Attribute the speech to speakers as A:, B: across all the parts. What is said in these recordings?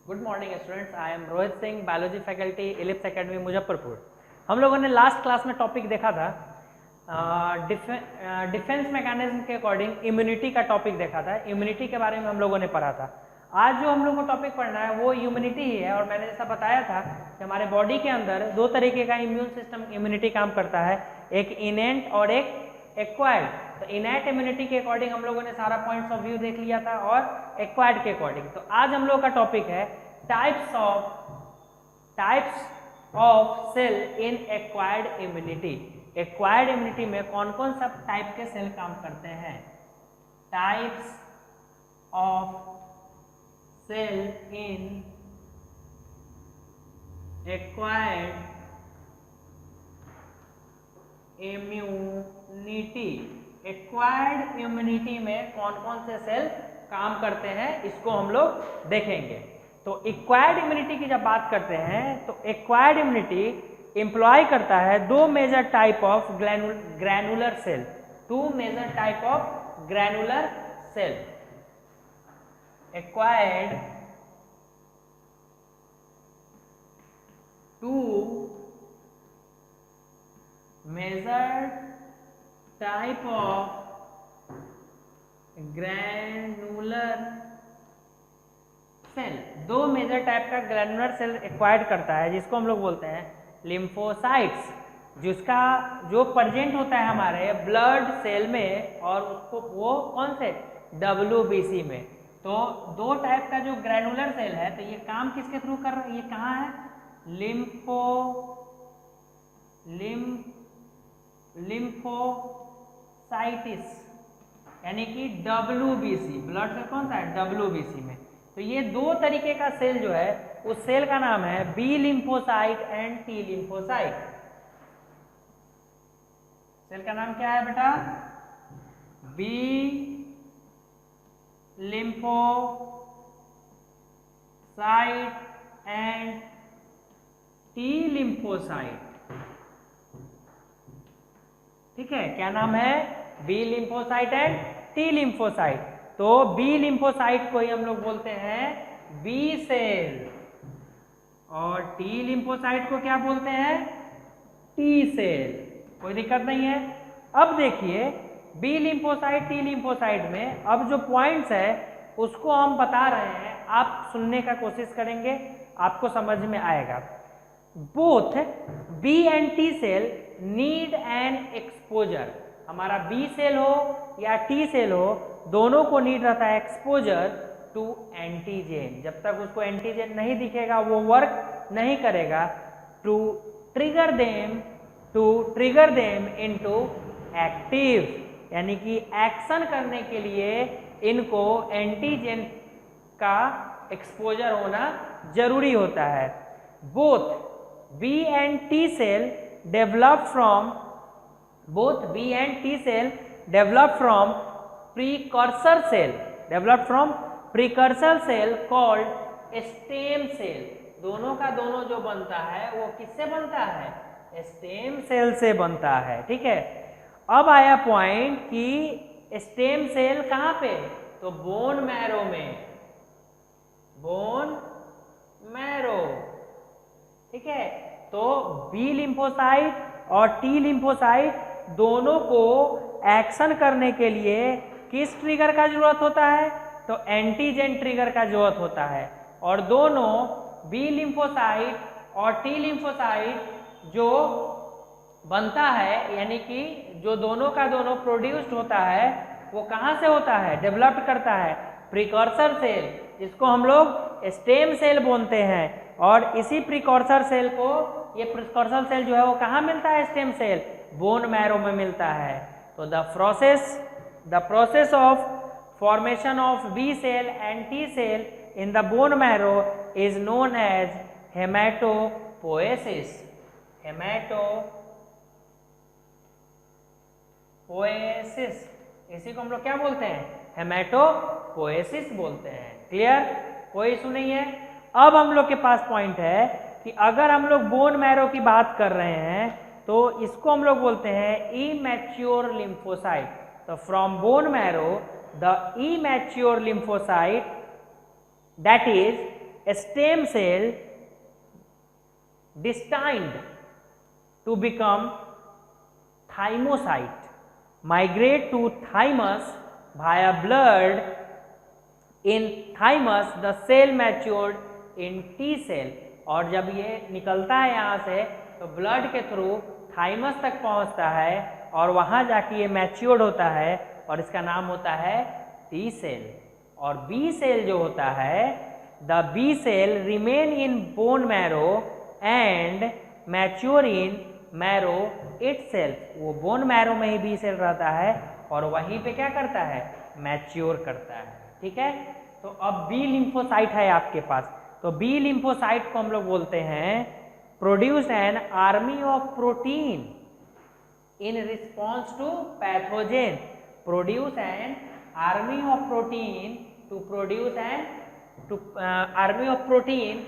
A: Good morning students, I am Rohit Singh, biology faculty, ellipse academy Muzaffarpur. हम लोगों ने लास्ट क्लास में टॉपिक देखा था डिफेंस मैकेनिज्म के अकॉर्डिंग इम्यूनिटी का टॉपिक देखा था। इम्यूनिटी के बारे में हम लोगों ने पढ़ा था। आज जो हम लोग को टॉपिक पढ़ना है वो इम्यूनिटी ही है। और मैंने जैसा बताया था कि हमारे बॉडी के अंदर दो तरीके का इम्यून सिस्टम इम्यूनिटी काम करता है, एक इनेंट और एक एक्वायर्ड। तो इनेट इम्यूनिटी के अकॉर्डिंग हम लोगों ने सारा पॉइंट्स ऑफ व्यू देख लिया था और एक्वायर्ड के अकॉर्डिंग। तो आज हम लोग का टॉपिक है types of cell in acquired immunity. Acquired immunity में कौन कौन सा टाइप के सेल काम करते हैं? Types of cell in acquired immunity. Acquired immunity में कौन कौन से सेल काम करते हैं इसको हम लोग देखेंगे। तो एक्वायर्ड इम्यूनिटी की जब बात करते हैं तो एक्वायर्ड इम्यूनिटी एम्प्लॉय करता है दो major type of granular cell. Two major type of granular cell. Acquired two major type of granular cell. दो मेजर टाइप का ग्रैनुलर सेल एक्वायर्ड करता है जिसको हम लोग बोलते हैं लिम्फोसाइट्स, जिसका जो प्रेजेंट होता है हमारे ब्लड सेल में, और उसको वो कौन से WBC में। तो दो टाइप का जो ग्रैनुलर सेल है, तो ये काम किसके थ्रू कर रहा है? ये कहाँ है? लिम्फोसाइटिस, यानी कि WBC। ब्लड सेल कौन सा है? WBC में। तो ये दो तरीके का सेल जो है उस सेल का नाम है B lymphocyte and T lymphocyte. Cell का नाम क्या है बेटा? B lymphocyte and T lymphocyte. ठीक है, क्या नाम है? B lymphocyte and T lymphocyte. तो बी लिम्फोसाइट को ही हम लोग बोलते हैं बी सेल, और टी लिम्फोसाइट को क्या बोलते हैं? T cell. कोई दिक्कत नहीं है। अब देखिए बी लिम्फोसाइट टी लिम्फोसाइट में अब जो पॉइंट्स है उसको हम बता रहे हैं, आप सुनने का कोशिश करेंगे, आपको समझ में आएगा। Both B and T cell need an exposure. हमारा बी सेल हो या टी सेल हो, दोनों को नीड रहता है एक्सपोजर टू एंटीजेन। जब तक उसको एंटीजेन नहीं दिखेगा वो वर्क नहीं करेगा। To trigger them into active, यानी कि एक्शन करने के लिए इनको एंटीजेन का एक्सपोजर होना जरूरी होता है। Both B and T cell develop from precursor cell called stem cell. दोनों का दोनों जो बनता है वो किससे बनता है? स्टेम सेल से बनता है। ठीक है, अब आया पॉइंट कि स्टेम सेल कहाँ पे? तो बोन मैरो में। Bone marrow. ठीक है, तो बी लिम्फोसाइट और टी लिम्फोसाइट दोनों को एक्शन करने के लिए किस ट्रिगर का जरूरत होता है? तो एंटीजेन ट्रिगर का जरूरत होता है। और दोनों बी लिम्फोसाइट और टी लिम्फोसाइट जो बनता है, यानी कि जो दोनों का दोनों प्रोड्यूस्ड होता है, वो कहाँ से होता है? डेवलप्ड करता है प्रीकर्सर सेल, जिसको हम लोग स्टेम सेल बोलते हैं। और इसी प्रीकर्सर सेल को, ये प्रीकर्सर सेल जो है वो कहाँ मिलता है? स्टेम सेल बोन मैरो में मिलता है। तो the process of formation of B cell and T cell in the bone marrow is known as haematopoiesis. इसी को हम लोग क्या बोलते हैं? हेमाटोपोएसिस बोलते हैं। क्लियर? कोई इशू नहीं है। अब हम लोग के पास पॉइंट है कि अगर हम लोग बोन मैरो की बात कर रहे हैं तो इसको हम लोग बोलते हैं इमैच्योर लिम्फोसाइट। तो from bone marrow the immature lymphocyte that is stem cell destined to become thymocyte migrate to thymus via blood. In thymus the cell matured in T cell, और जब ये निकलता है यहाँ से तो ब्लड के थ्रू थाइमस तक पहुँचता है और वहाँ जाके ये मैच्योर्ड होता है और इसका नाम होता है टी सेल। और बी सेल जो होता है, the B cell remain in bone marrow and mature in marrow itself. वो बोन मैरो में ही बी सेल रहता है और वहीं पे क्या करता है, मैच्योर करता है। ठीक है, तो अब बी लिम्फोसाइट है आपके पास, तो बी लिम्फोसाइट को हम लोग बोलते हैं produce an army of protein in response to pathogen. Produce an army of protein to produce an army of protein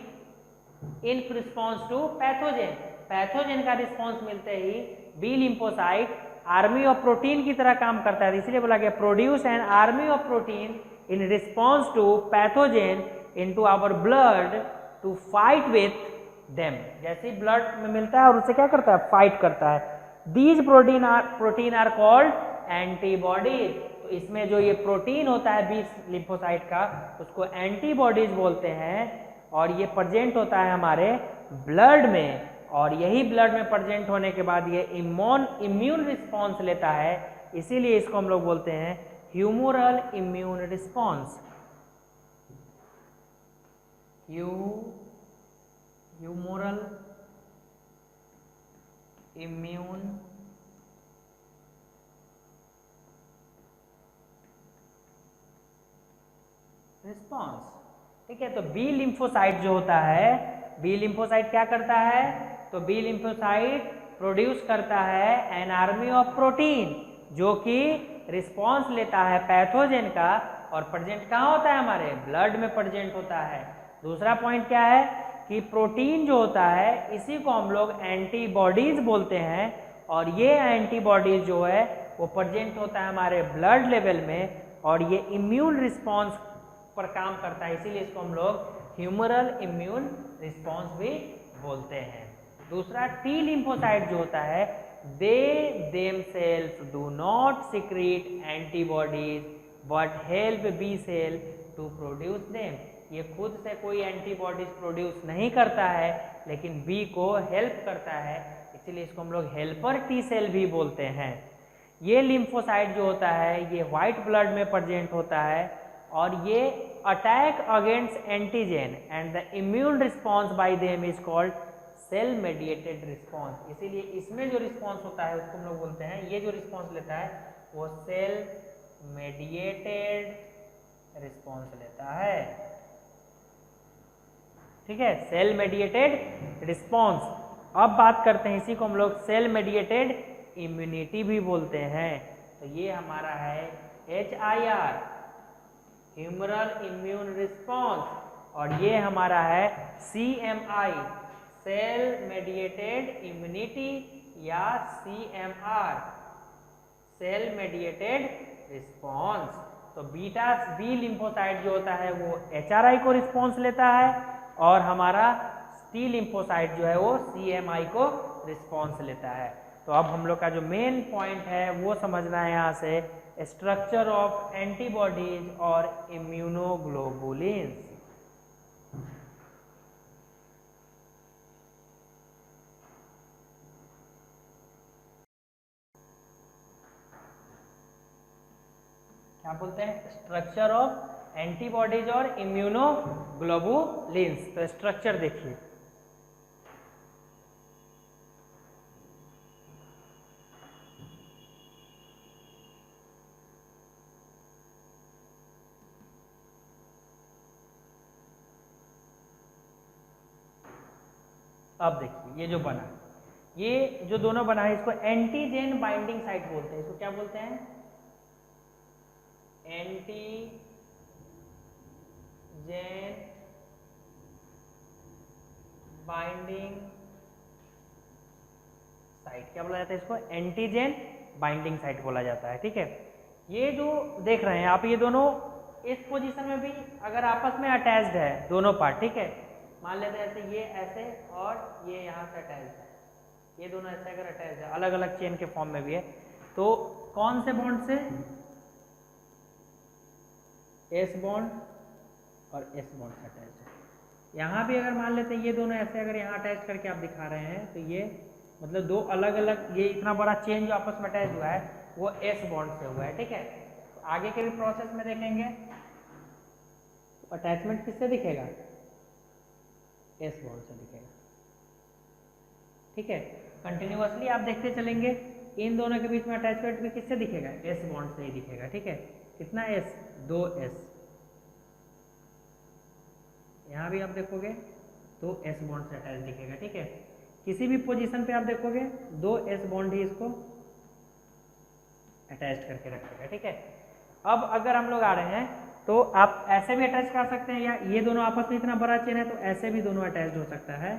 A: in response to pathogen. Pathogen का रिस्पॉन्स मिलते ही B lymphocyte army of protein की तरह काम करता है, इसलिए बोला गया produce an army of protein in response to pathogen into our blood to fight with them. जैसे ब्लड में मिलता है और उससे क्या करता है, फाइट करता है। These protein are called antibodies. तो इसमें जो ये प्रोटीन होता है बी लिम्फोसाइट का, उसको एंटीबॉडीज बोलते हैं और ये प्रेजेंट होता है हमारे ब्लड में, और यही ब्लड में प्रेजेंट होने के बाद ये इम्यून रिस्पॉन्स लेता है, इसीलिए इसको हम लोग बोलते हैं humoral immune response. Humoral immune response. ठीक है, तो बी लिम्फोसाइट जो होता है, बी लिम्फोसाइट क्या करता है, तो बी लिम्फोसाइट प्रोड्यूस करता है एन आर्मी ऑफ प्रोटीन जो कि रिस्पॉन्स लेता है पैथोजेन का, और प्रेजेंट कहाँ होता है, हमारे ब्लड में प्रेजेंट होता है। दूसरा पॉइंट क्या है कि प्रोटीन जो होता है इसी को हम लोग एंटीबॉडीज बोलते हैं, और ये एंटीबॉडीज जो है वो प्रेजेंट होता है हमारे ब्लड लेवल में, और ये इम्यून रिस्पॉन्स पर काम करता है, इसीलिए इसको हम लोग ह्यूमरल इम्यून रिस्पॉन्स भी बोलते हैं। दूसरा टी लिम्फोसाइट जो होता है, they themselves do not secrete antibodies but help B cell to produce them. ये खुद से कोई एंटीबॉडीज प्रोड्यूस नहीं करता है, लेकिन बी को हेल्प करता है, इसीलिए इसको हम लोग हेल्पर टी सेल भी बोलते हैं। ये लिम्फोसाइट जो होता है ये व्हाइट ब्लड में प्रेजेंट होता है, और ये attack against antigen and the immune response by them is called cell mediated response. इसीलिए इसमें जो रिस्पॉन्स होता है उसको हम लोग बोलते हैं, ये जो रिस्पॉन्स लेता है वो सेल मेडिएटेड रिस्पॉन्स लेता है। ठीक है, सेल मेडिएटेड रिस्पॉन्स। अब बात करते हैं, इसी को हम लोग सेल मेडिएटेड इम्यूनिटी भी बोलते हैं। तो ये हमारा है HIR ह्यूमरल इम्यून रिस्पॉन्स, और ये हमारा है CMI सेल मेडिएटेड इम्यूनिटी या CMR सेल मेडिएटेड रिस्पॉन्स। तो बी लिम्फोसाइट जो होता है वो HRI को रिस्पॉन्स लेता है, और हमारा टी लिम्फोसाइट जो है वो CMI को रिस्पॉन्स लेता है। तो अब हम लोग का जो मेन पॉइंट है वो समझना है यहाँ से, स्ट्रक्चर ऑफ एंटीबॉडीज और इम्यूनोग्लोबुलिन्स। क्या बोलते हैं, स्ट्रक्चर ऑफ एंटीबॉडीज और इम्यूनोग्लोबुलिन्स। तो स्ट्रक्चर देखिए, अब देखिए ये जो बना, ये जो दोनों बना है इसको एंटीजेन बाइंडिंग साइट बोलते हैं। इसको क्या बोलते हैं, एंटीजेन बाइंडिंग साइट। क्या बोला जाता है इसको, एंटीजेन बाइंडिंग साइट बोला जाता है। ठीक है, ये जो देख रहे हैं आप, ये दोनों इस पोजीशन में भी अगर आपस में अटैच्ड है दोनों पार्ट, ठीक है, मान लेते हैं ऐसे, ये ऐसे और ये यहाँ से अटैच्ड है, ये दोनों ऐसे अगर अटैच है, अलग अलग चेन के फॉर्म में भी है, तो कौन से बॉन्ड से, एस बॉन्ड और एस बॉन्ड से अटैच है। यहाँ भी अगर मान लेते हैं ये दोनों ऐसे अगर यहाँ अटैच करके आप दिखा रहे हैं, तो ये मतलब दो अलग अलग, ये इतना बड़ा चेन जो आपस में अटैच हुआ है वो एस बॉन्ड से हुआ है, ठीक है। तो आगे के भी प्रोसेस में देखेंगे तो अटैचमेंट किससे दिखेगा, एस बॉन्ड से दिखेगा, ठीक है। कंटिन्यूअसली आप देखते चलेंगे, इन दोनों के बीच में अटैचमेंट भी किससे दिखेगा, एस बॉन्ड से ही दिखेगा, ठीक है। कितना एस, 2 एस, यहाँ भी आप देखोगे 2 एस बॉन्ड से अटैच दिखेगा, ठीक है। किसी भी पोजीशन पे आप देखोगे 2 एस बॉन्ड ही इसको अटैच करके रखेगा, ठीक है। अब अगर हम लोग आ रहे हैं तो आप ऐसे भी अटैच कर सकते हैं, या ये दोनों आपस में इतना बड़ा चेन है तो ऐसे भी दोनों अटैच हो सकता है।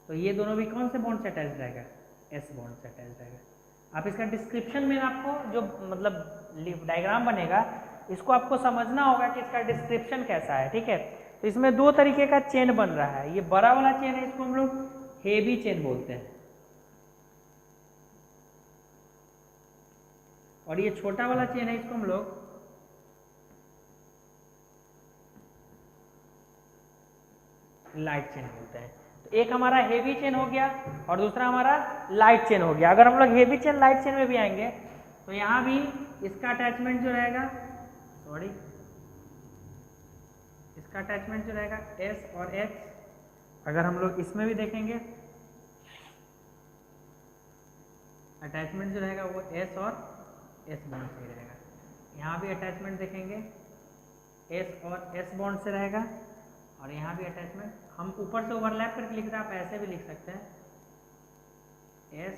A: तो ये दोनों भी कौन से बॉन्ड से अटैच रहेगा, एस बॉन्ड से अटैच रहेगा। आप इसका डिस्क्रिप्शन में आपको जो मतलब डायग्राम बनेगा इसको आपको समझना होगा कि इसका डिस्क्रिप्शन कैसा है, ठीक है। तो इसमें 2 तरीके का चेन बन रहा है, ये बड़ा वाला चेन है, इसको हम लोग हेवी चेन बोलते हैं, और ये छोटा वाला चेन है, इसको हम लोग लाइट चेन बोलते हैं। तो एक हमारा हेवी चेन हो गया और दूसरा हमारा लाइट चेन हो गया। अगर हम लोग हेवी चेन लाइट चेन में भी आएंगे तो यहाँ भी इसका अटैचमेंट जो रहेगा, सॉरी, इसका अटैचमेंट जो रहेगा एस और एच। अगर हम लोग इसमें भी देखेंगे अटैचमेंट जो रहेगा वो एस और एस बॉन्ड से रहेगा। यहाँ भी अटैचमेंट देखेंगे एस और एस बॉन्ड से रहेगा, और यहाँ भी अटैचमेंट हम ऊपर से ओवरलैप करके लिख रहे हैं, आप ऐसे भी लिख सकते हैं एस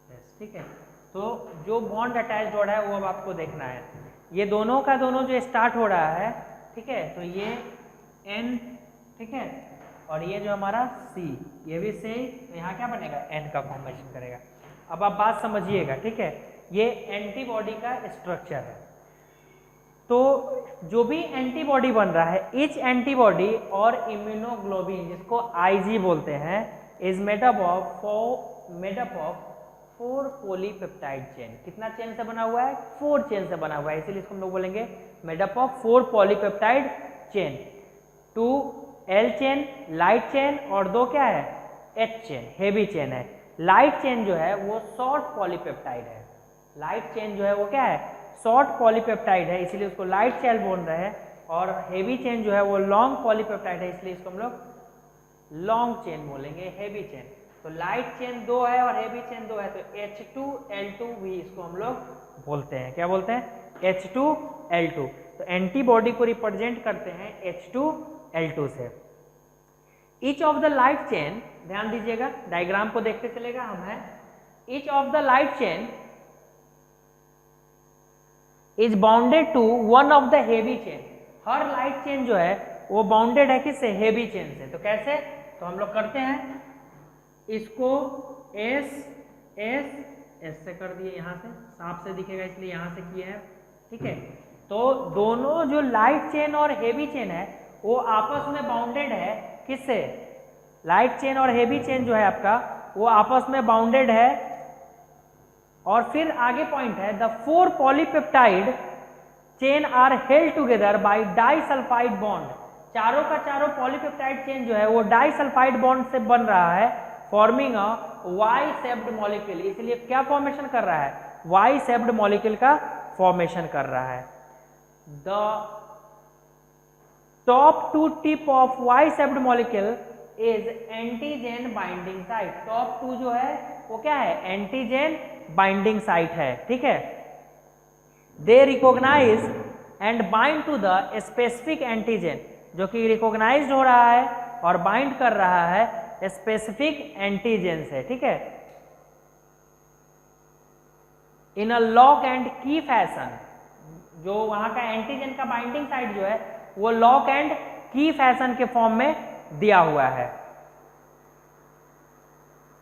A: एस, ठीक है। तो जो बॉन्ड अटैच्ड हो रहा है वो अब आपको देखना है। ये दोनों का दोनों जो स्टार्ट हो रहा है, ठीक है, तो ये एन, ठीक है, और ये जो हमारा सी, ये भी से, तो यहाँ क्या बनेगा, एन का फॉर्मेशन करेगा। अब आप बात समझिएगा, ठीक है, ये एंटीबॉडी का स्ट्रक्चर है। तो जो भी एंटीबॉडी बन रहा है, इच एंटीबॉडी और इम्यूनोग्लोबिन, जिसको आईजी बोलते हैं, is made up of 4 polypeptide chain. कितना चेन से बना हुआ है, 4 चेन से बना हुआ है, इसीलिए इसको हम लोग बोलेंगे made up of 4 polypeptide chain. 2 L chain, light chain, और 2 क्या है, एच चेन, हेवी चेन है। लाइट चेन जो है वो शॉर्ट पॉलीपेप्टाइड है, लाइट चेन जो है वो क्या है, शॉर्ट पॉलीपेप्टाइड है, इसलिए उसको लाइट चेन बोल रहे हैं। और हेवी चेन जो है वो लॉन्ग पॉलीपेप्टाइड है, इसलिए इसको हम लोग लॉन्ग चेन बोलेंगे, हेवी चेन। तो लाइट चेन 2 है और हेवी चेन 2 है, तो H2L2 भी इसको हम लोग बोलते हैं। क्या बोलते हैं, H2L2। तो एंटीबॉडी को रिप्रेजेंट करते हैं H2L2 से। Each of the light chain, ध्यान दीजिएगा, डायग्राम को देखते चलेगा हम हैं। Each of the light chain is bounded to one of the heavy chain. हर लाइट चेन जो है वो बाउंडेड है किससे, हेवी चेन से। तो कैसे, तो हम लोग करते हैं इसको एस एस एस से कर दिए, यहाँ से सांप से दिखेगा इसलिए यहाँ से किए हैं, ठीक है। तो दोनों जो लाइट चेन और हेवी चेन है वो आपस में बाउंडेड है किससे, लाइट चेन और हेवी चेन जो है आपका वो आपस में बाउंडेड है। और फिर आगे पॉइंट है, the 4 polypeptide chain are held together by disulphide bond. चारों का चारों पॉलीपेप्टाइड चेन जो है वो डाइसल्फाइड बॉन्ड से बन रहा है, forming a Y shaped molecule. इसलिए क्या फॉर्मेशन कर रहा है, वाई शेप्ड मॉलिक्यूल का फॉर्मेशन कर रहा है। The top 2 tip of Y shaped molecule is antigen binding site. Top 2 जो है वो क्या है, एंटीजेन बाइंडिंग साइट है, ठीक है। They recognise and bind to the specific antigen, जो कि रिकॉग्नाइज्ड हो रहा है और बाइंड कर रहा है स्पेसिफिक एंटीजेन से, ठीक है। इन a lock and key fashion, जो वहां का एंटीजेन का बाइंडिंग साइट जो है वो लॉक एंड की फैशन के फॉर्म में दिया हुआ है।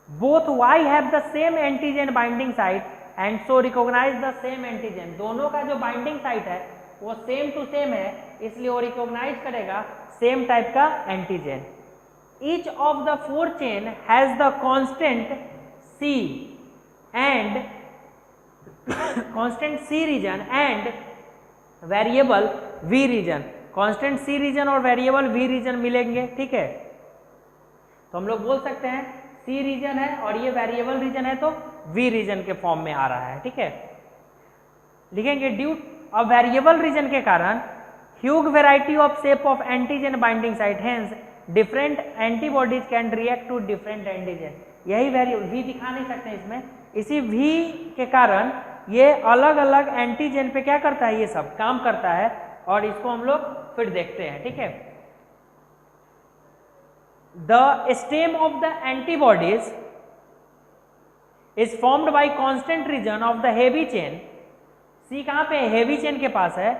A: Both Y have the same antigen binding site and so recognise the same antigen. दोनों का जो बाइंडिंग साइट है वो सेम टू सेम है, इसलिए वो रिकॉग्नाइज करेगा सेम टाइप का antigen. Each of the 4 chain has the constant C and constant C region and variable V region. Constant C region और वेरिएबल V रीजन मिलेंगे, ठीक है। तो हम लोग बोल सकते हैं C रीजन है और ये वेरिएबल रीजन है तो V रीजन के फॉर्म में आ रहा है, ठीक है। लिखेंगे ड्यू अ वेरिएबल रीजन के कारण huge variety of shape of antigen binding site, hence different antibodies can react to different antigen. यही वेरिएबल V दिखा नहीं सकते इसमें, इसी V के कारण ये अलग अलग एंटीजन पे क्या करता है, ये सब काम करता है और इसको हम लोग फिर देखते हैं, ठीक है। The stem of the antibodies is formed by constant region of the heavy chain. C कहाँ पे है, हेवी चेन के पास है।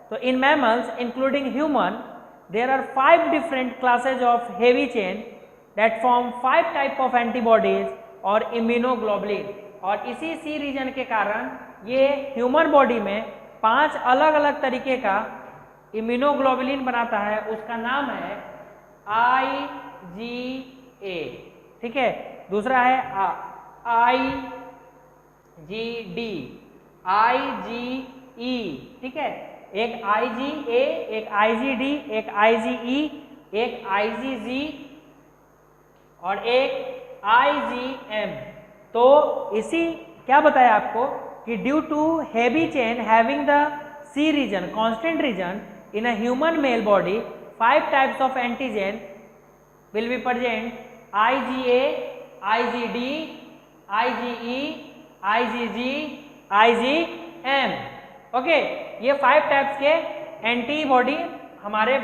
A: तो in mammals including human there are 5 different classes of heavy chain that form 5 type of antibodies और immunoglobulin. और इसी सी रीजन के कारण ये ह्यूमन बॉडी में 5 अलग अलग तरीके का इम्यूनोग्लोबुलिन बनाता है, उसका नाम है IgA, ठीक है। दूसरा है IgD, IgE, ठीक है। एक IgA, एक IgD, एक IgE, एक IgG और एक IgM। तो इसी क्या बताया आपको कि due to heavy chain having the C region, constant region in a human male body, 5 types of antigen will be present: IgA, IgD, IgE, IgG, IgM। Okay, ये 5 टाइप्स के एंटीबॉडी हमारे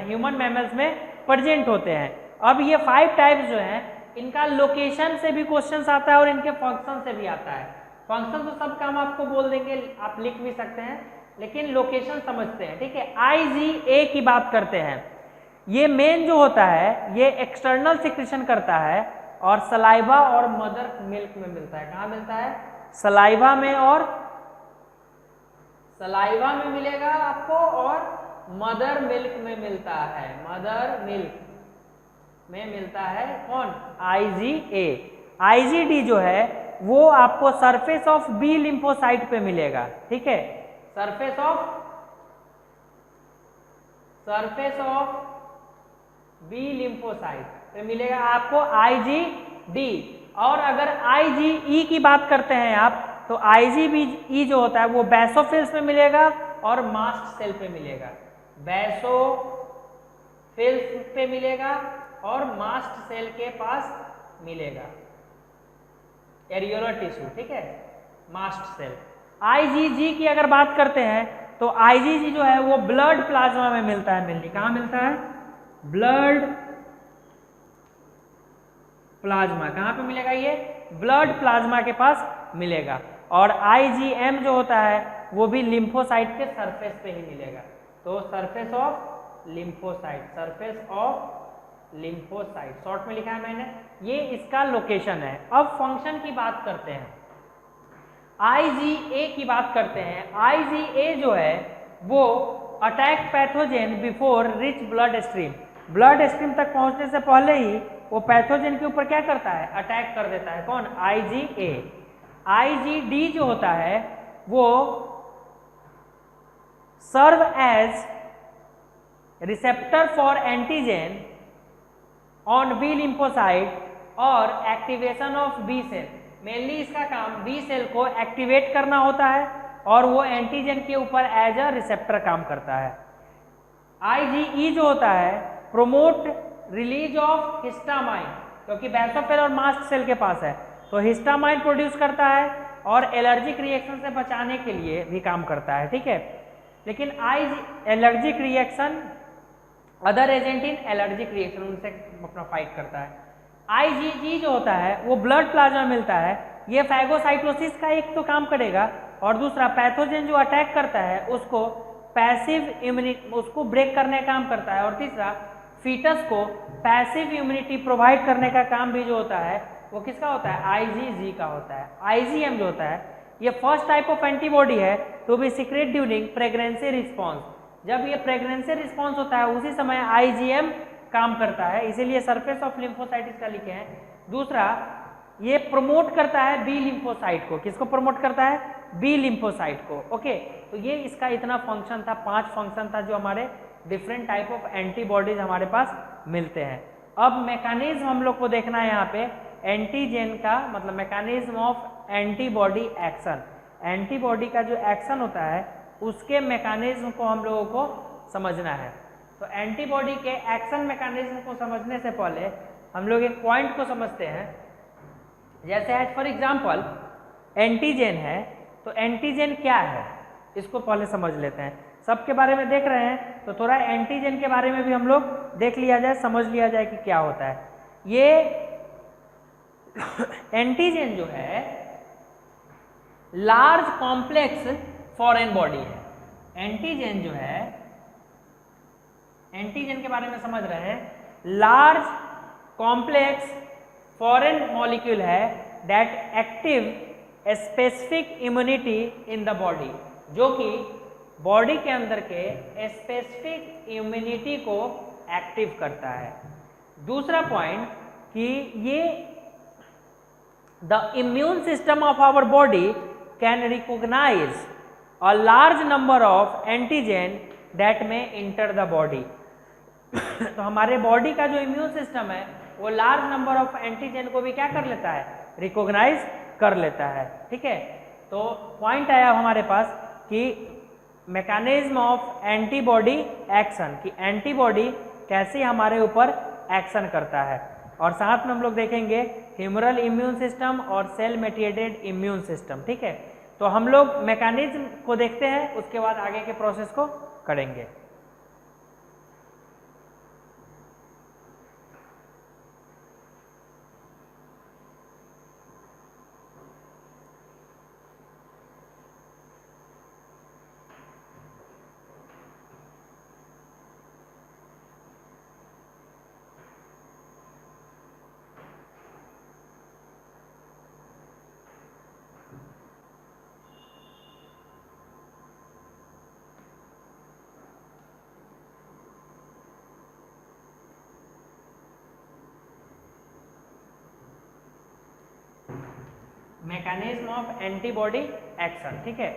A: ह्यूमन मैमल्स में present होते हैं। अब ये 5 types जो हैं इनका लोकेशन से भी क्वेश्चंस आता है और इनके फंक्शन से भी आता है। फंक्शन तो सब काम आपको बोल देंगे, आप लिख भी सकते हैं, लेकिन लोकेशन समझते हैं, ठीक है। IgA की बात करते हैं। ये मेन जो होता है ये एक्सटर्नल सिक्रेशन करता है और सलाइवा और मदर मिल्क में मिलता है। कहाँ मिलता है, सलाइवा में, और सलाइवा में मिलेगा आपको और मदर मिल्क में मिलता है। मदर मिल्क में मिलता है कौन, IgA। IgD जो है वो आपको सरफेस ऑफ बी लिम्फोसाइट पे मिलेगा, ठीक है। सरफेस ऑफ बी लिम्फोसाइट पे मिलेगा आपको IgD। और अगर IgE की बात करते हैं आप तो IgE जो होता है वो बेसोफिल्स में मिलेगा और मास्ट सेल पे मिलेगा। बेसोफिल्स पे मिलेगा और मास्ट सेल के पास मिलेगा, एरियोलर टिश्यू, ठीक है, मास्ट सेल। IgG की अगर बात करते हैं तो IgG जो है वो ब्लड प्लाज्मा में मिलता है मेनली। कहाँ मिलता है, ब्लड प्लाज्मा। कहाँ पे मिलेगा, ये ब्लड प्लाज्मा के पास मिलेगा। और IgM जो होता है वो भी लिम्फोसाइट के सरफेस पे ही मिलेगा। तो सरफेस ऑफ लिम्फोसाइट शॉर्ट में लिखा है मैंने, ये इसका लोकेशन है। अब फंक्शन की बात करते हैं, IgA की बात करते हैं। IgA जो है वो attack pathogen before rich blood stream. Blood stream तक पहुंचने से पहले ही वो पैथोजेन के ऊपर क्या करता है, अटैक कर देता है। कौन, IgA। IgD जो होता है वो serve as receptor for antigen on B lymphocyte और activation of B cell. Mainly इसका काम बी सेल को एक्टिवेट करना होता है और वो एंटीजन के ऊपर एज अ रिसेप्टर काम करता है। IgE जो होता है प्रोमोट रिलीज ऑफ हिस्टामाइन, क्योंकि बेसोफिल और मास्ट सेल के पास है तो हिस्टामाइन प्रोड्यूस करता है और एलर्जिक रिएक्शन से बचाने के लिए भी काम करता है, ठीक है। लेकिन allergic reaction, other agent in allergic reaction, उनसे अपना फाइट करता है। IgG जो होता है वो ब्लड प्लाज्मा मिलता है, ये फैगोसाइटोसिस का एक तो काम करेगा और दूसरा पैथोजन जो अटैक करता है उसको पैसिव इम्यूनिटी, उसको ब्रेक करने का काम करता है, और तीसरा फीटस को पैसिव इम्यूनिटी प्रोवाइड करने का काम भी जो होता है वो किसका होता है, IgG का होता है। IgM जो होता है ये फर्स्ट टाइप ऑफ एंटीबॉडी है to be secret during pregnancy response. जब ये प्रेगनेंसी रिस्पॉन्स होता है उसी समय आईजीएम काम करता है, इसीलिए सरफेस ऑफ लिम्फोसाइट इसका लिखे हैं। दूसरा, ये प्रमोट करता है बी लिम्फोसाइट को। किसको प्रमोट करता है? बी लिम्फोसाइट को। ओके, तो ये इसका इतना फंक्शन था, 5 फंक्शन था जो हमारे डिफरेंट टाइप ऑफ एंटीबॉडीज हमारे पास मिलते हैं। अब मैकेनिज्म हम लोग को देखना है यहाँ पे एंटीजन का, मतलब mechanism of antibody action. Antibody का जो एक्शन होता है उसके मैकेनिज्म को हम लोगों को समझना है। तो एंटीबॉडी के एक्शन मैकेनिज्म को समझने से पहले हम लोग एक पॉइंट को समझते हैं। जैसे एज फॉर एग्जांपल एंटीजन है, तो एंटीजन क्या है इसको पहले समझ लेते हैं। सबके बारे में देख रहे हैं तो थोड़ा एंटीजन के बारे में भी हम लोग देख लिया जाए, समझ लिया जाए कि क्या होता है। ये एंटीजन जो है लार्ज कॉम्प्लेक्स फॉरेन बॉडी है। एंटीजन जो है, एंटीजन के बारे में समझ रहे हैं, लार्ज कॉम्प्लेक्स फॉरेन मॉलिक्यूल है that active specific immunity in the body, जो कि बॉडी के अंदर के स्पेसिफिक इम्यूनिटी को एक्टिव करता है। दूसरा पॉइंट कि ये the immune system of our body can recognise a large number of antigen that may enter the body. तो हमारे बॉडी का जो इम्यून सिस्टम है वो लार्ज नंबर ऑफ एंटीजन को भी क्या कर लेता है? रिकॉग्नाइज कर लेता है। ठीक है, तो पॉइंट आया हमारे पास कि मैकेनिज्म ऑफ एंटीबॉडी एक्शन, कि एंटीबॉडी कैसे हमारे ऊपर एक्शन करता है। और साथ में हम लोग देखेंगे ह्यूमरल इम्यून सिस्टम और सेल मेडिएटेड इम्यून सिस्टम। ठीक है, तो हम लोग मैकेनिज्म को देखते हैं, उसके बाद आगे के प्रोसेस को करेंगे। Mechanism of antibody action. ठीक है,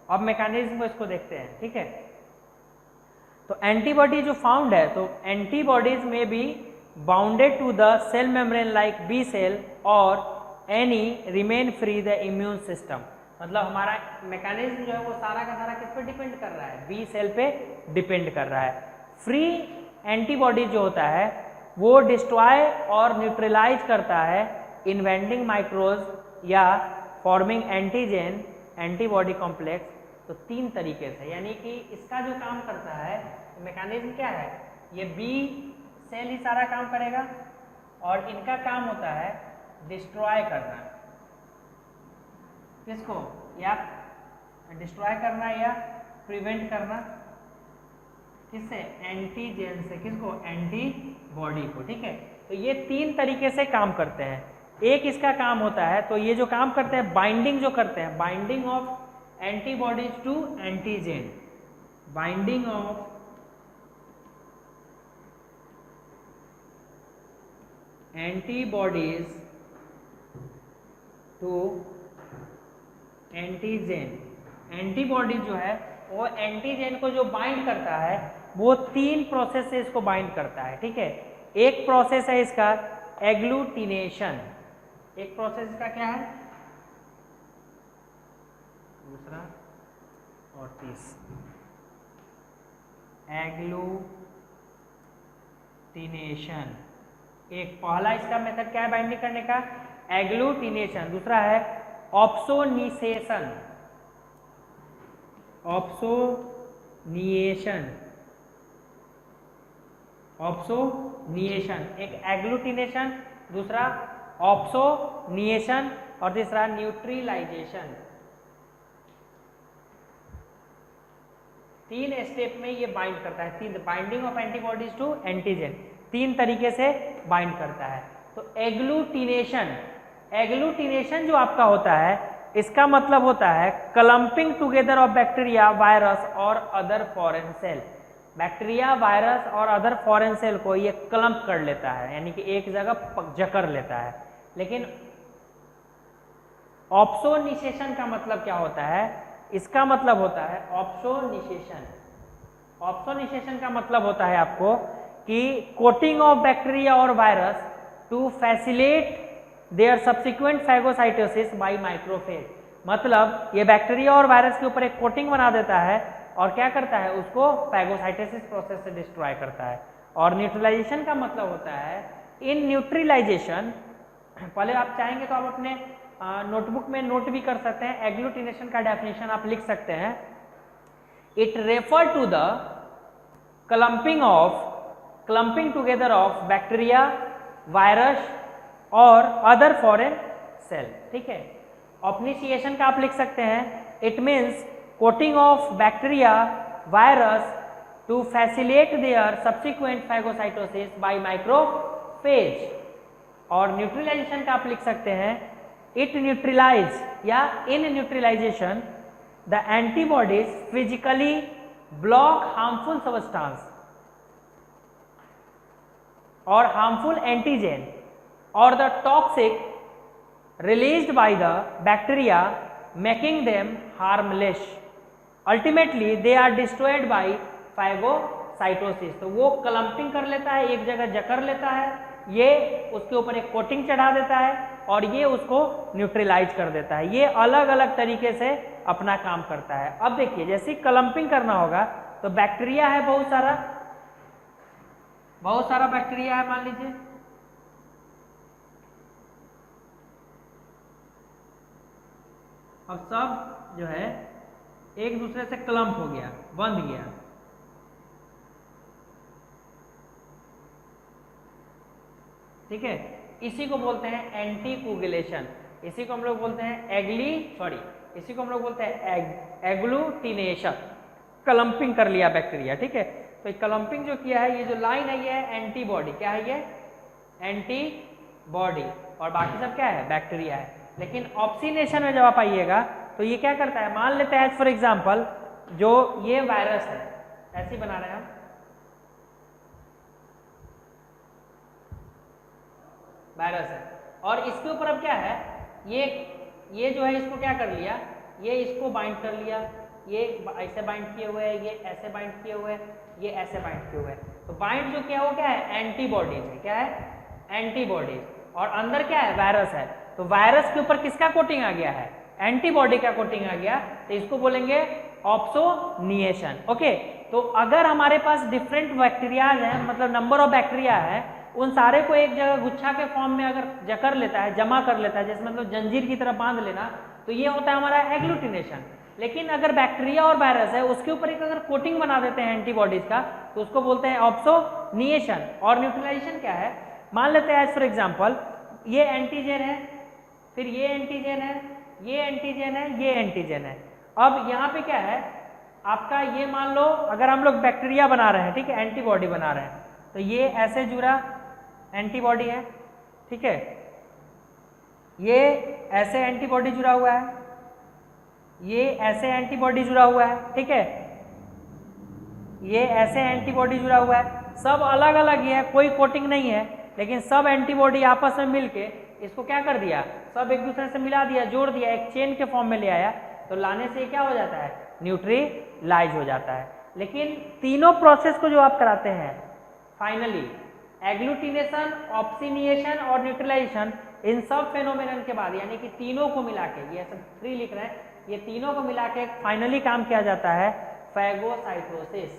A: अब मैकेनिज्म को इसको देखते हैं। ठीक है, तो एंटीबॉडी जो फाउंड है, तो एंटीबॉडीज में be bounded to the cell membrane like B cell और any remain free the immune system. मतलब हमारा मैकेनिज्म जो है वो सारा का सारा किस पे डिपेंड कर रहा है? बी सेल पे डिपेंड कर रहा है। फ्री एंटीबॉडी जो होता है वो डिस्ट्रॉय और न्यूट्रलाइज करता है इन्वेंडिंग माइक्रोज या फॉर्मिंग एंटीजन एंटीबॉडी कॉम्प्लेक्स। तो 3 तरीके से, यानी कि इसका जो काम करता है मैकेनिज्म क्या है? ये बी सेल ही सारा काम करेगा और इनका काम होता है डिस्ट्रॉय करना। किसको? या डिस्ट्रॉय करना या प्रिवेंट करना। किससे? एंटीजन से। किसको? एंटीबॉडी को। ठीक है, तो ये 3 तरीके से काम करते हैं। एक इसका काम होता है, तो ये जो काम करते हैं बाइंडिंग जो करते हैं, binding of antibodies to antigen, binding of antibodies to antigen. Antibody जो है वो एंटीजन को जो बाइंड करता है वो 3 प्रोसेस से इसको बाइंड करता है। ठीक है, एक प्रोसेस है इसका एग्लूटिनेशन। एक प्रोसेस का क्या है? दूसरा और तीसरा एग्लूटिनेशन। एक पहला इसका मेथड क्या है बाइंडिंग करने का? एग्लूटिनेशन। दूसरा है ऑप्सोनिसेशन, ऑप्सोनिएशन, ऑप्सोनिएशन। एक एग्लूटिनेशन, दूसरा ऑप्सोनिएशन और तीसरा न्यूट्रलाइजेशन। 3 स्टेप में ये बाइंड करता है। 3 binding of antibodies to antigen 3 तरीके से बाइंड करता है। तो एग्लूटिनेशन, एग्लूटिनेशन जो आपका होता है इसका मतलब होता है clumping together of bacteria, virus और other foreign cell. Bacteria, virus और अदर फॉरेन सेल को ये क्लम्प कर लेता है, यानी कि एक जगह जकड़ लेता है। लेकिन ऑप्सोनिसेशन का मतलब क्या होता है? इसका मतलब होता है ऑप्सोनिसेशन। ऑप्सोनिसेशन का मतलब होता है आपको कि कोटिंग ऑफ बैक्टीरिया और virus to facilitate their subsequent phagocytosis by macrophage. मतलब ये बैक्टीरिया और वायरस के ऊपर एक कोटिंग बना देता है और क्या करता है, उसको फैगोसाइटोसिस प्रोसेस से डिस्ट्रॉय करता है। और न्यूट्रलाइजेशन का मतलब होता है, इन न्यूट्रलाइजेशन, पहले आप चाहेंगे तो आप अपने नोटबुक में नोट भी कर सकते हैं, एग्लूटिनेशन का डेफिनेशन आप लिख सकते हैं। It refer to the clumping together of bacteria, virus और अदर फॉरेन सेल। ठीक है, ऑप्निशिएशन का आप लिख सकते हैं, it means coating of bacteria, virus to facilitate their subsequent phagocytosis by microphage. और न्यूट्रलाइजेशन का आप लिख सकते हैं, इट न्यूट्रलाइज या in neutralisation the antibodies physically block harmful substance और हार्मफुल एंटीजन और the toxic released by the bacteria, making them harmless. Ultimately they are destroyed by phagocytosis. तो वो क्लम्पिंग कर लेता है, एक जगह जकड़ लेता है, ये उसके ऊपर एक कोटिंग चढ़ा देता है और ये उसको न्यूट्रलाइज कर देता है। ये अलग अलग तरीके से अपना काम करता है। अब देखिए, जैसे क्लम्पिंग करना होगा तो बैक्टीरिया है, बहुत सारा बैक्टीरिया है मान लीजिए, अब सब जो है एक दूसरे से क्लम्प हो गया, बंध गया। ठीक है, इसी को बोलते हैं एंटीकोगुलेशन। इसी को हम लोग बोलते हैं इसी को हम लोग बोलते हैं एग्लूटिनेशन। क्लम्पिंग कर लिया बैक्टीरिया। ठीक है, तो क्लम्पिंग जो किया है, ये जो लाइन है, ये है एंटीबॉडी। क्या है ये? एंटीबॉडी। और बाकी सब क्या है? बैक्टीरिया है। लेकिन ऑप्सिनेशन में जब आप आइएगा तो ये क्या करता है, मान लेते हैं फॉर एग्जाम्पल जो ये वायरस है, ऐसे ही बना रहे हैं हम, वायरस है, और इसके ऊपर अब क्या है, ये जो है इसको क्या कर लिया, ये इसको बाइंड कर लिया, ये ऐसे बाइंड किए हुए है, ये ऐसे बाइंड किए हुए है, ये ऐसे बाइंड किए हुए है। तो बाइंड जो किया वो क्या है? एंटीबॉडीज है। क्या है? एंटीबॉडीज। और अंदर क्या है? वायरस है। तो वायरस के ऊपर किसका कोटिंग आ गया है? एंटीबॉडी का कोटिंग आ गया, तो इसको बोलेंगे ऑप्सोनिएशन। ओके, तो अगर हमारे पास डिफरेंट बैक्टीरियाज हैं, मतलब नंबर ऑफ बैक्टीरिया है, उन सारे को एक जगह गुच्छा के फॉर्म में अगर जकड़ लेता है, जमा कर लेता है, जैसे मतलब जंजीर की तरह बांध लेना, तो ये होता है हमारा एग्लूटिनेशन। लेकिन अगर बैक्टीरिया और वायरस है, उसके ऊपर एक अगर कोटिंग बना देते हैं एंटीबॉडीज का, तो उसको बोलते हैं ऑप्सोनिएशन। और न्यूट्रलाइजेशन क्या है? मान लेते हैं एज फॉर एग्जाम्पल ये एंटीजन है, फिर ये एंटीजन है, ये एंटीजन है, ये एंटीजन है। अब यहाँ पे क्या है आपका, ये मान लो अगर हम लोग बैक्टीरिया बना रहे हैं, ठीक है, एंटीबॉडी बना रहे हैं, तो ये ऐसे जुड़ा एंटीबॉडी है। ठीक है, ये ऐसे एंटीबॉडी जुड़ा हुआ है, ये ऐसे एंटीबॉडी जुड़ा हुआ है। ठीक है, ये ऐसे एंटीबॉडी जुड़ा हुआ है, सब अलग अलग ही है, कोई कोटिंग नहीं है, लेकिन सब एंटीबॉडी आपस में मिलके इसको क्या कर दिया, सब एक दूसरे से मिला दिया, जोड़ दिया, एक चेन के फॉर्म में ले आया। तो लाने से क्या हो जाता है? न्यूट्रलाइज हो जाता है। लेकिन तीनों प्रोसेस को जो आप कराते हैं फाइनली, एग्लूटिनेशन, ऑप्सिनिएशन और न्यूट्रलाइजेशन, इन सब फेनोमेनन के बाद, यानी कि तीनों को मिला के, ये सब 3 लिख रहे हैं, ये तीनों को मिला के फाइनली काम किया जाता है फैगोसाइटोसिस।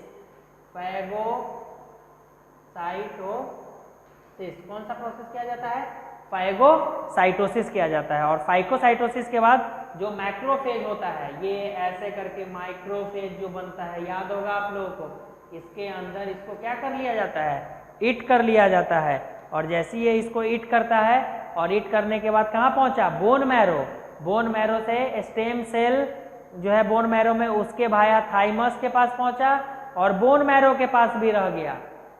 A: कौन सा प्रोसेस किया जाता है? फैगोसाइटोसिस किया जाता है। और फाइकोसाइटोसिस के बाद जो मैक्रोफेज होता है, ये ऐसे करके माइक्रोफेज जो बनता है, याद होगा आप लोगों को, इसके अंदर इसको क्या कर लिया जाता है? ईट कर लिया जाता है। और जैसे ये इसको ईट करता है, और ईट करने के बाद कहाँ पहुंचा? Bone marrow. बोन मैरो से स्टेम सेल जो है बोन मैरो में, उसके भाया थाइमस के पास पहुंचा, और बोन मैरो के पास भी रह गया।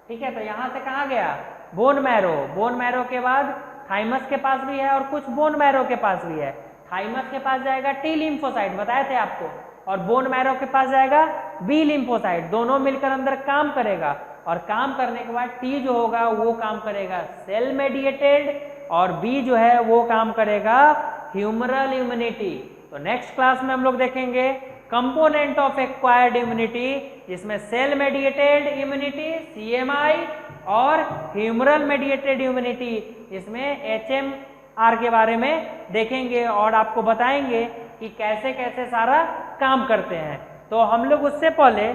A: ठीक है, तो यहाँ से कहाँ गया? Bone marrow. बोन मैरो के बाद थाइमस के पास भी है, और कुछ बोन मैरो के पास भी है। थाइमस के पास जाएगा टी लिम्फोसाइट, बताए थे आपको, और बोन मैरो के पास जाएगा बी लिम्फोसाइट। दोनों मिलकर अंदर काम करेगा और काम करने के बाद टी जो होगा वो काम करेगा सेल मेडिएटेड और बी जो है वो काम करेगा ह्यूमरल इम्यूनिटी। तो नेक्स्ट क्लास में हम लोग देखेंगे कंपोनेंट ऑफ एक्वायर्ड इम्यूनिटी, जिसमें सेल मेडिएटेड इम्यूनिटी CMI और ह्यूमरल मेडिएटेड इम्यूनिटी इसमें HMR के बारे में देखेंगे और आपको बताएंगे कि कैसे कैसे सारा काम करते हैं। तो हम लोग उससे पहले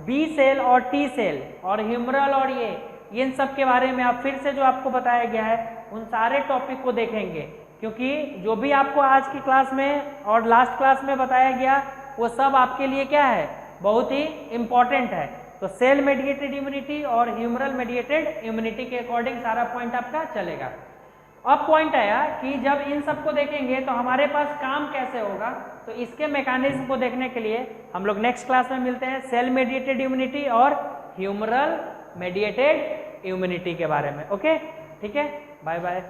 A: बी सेल और टी सेल और ह्यूमरल और ये इन सब के बारे में आप फिर से जो आपको बताया गया है उन सारे टॉपिक को देखेंगे, क्योंकि जो भी आपको आज की क्लास में और लास्ट क्लास में बताया गया वो सब आपके लिए क्या है, बहुत ही इम्पॉर्टेंट है। तो सेल मेडिएटेड इम्यूनिटी और ह्यूमरल मेडिएटेड इम्यूनिटी के अकॉर्डिंग सारा पॉइंट आपका चलेगा। अब पॉइंट आया कि जब इन सबको देखेंगे तो हमारे पास काम कैसे होगा, तो इसके मैकेनिज्म को देखने के लिए हम लोग नेक्स्ट क्लास में मिलते हैं सेल मेडिएटेड इम्यूनिटी और ह्यूमरल मेडिएटेड इम्यूनिटी के बारे में। ओके, ठीक है, बाय बाय।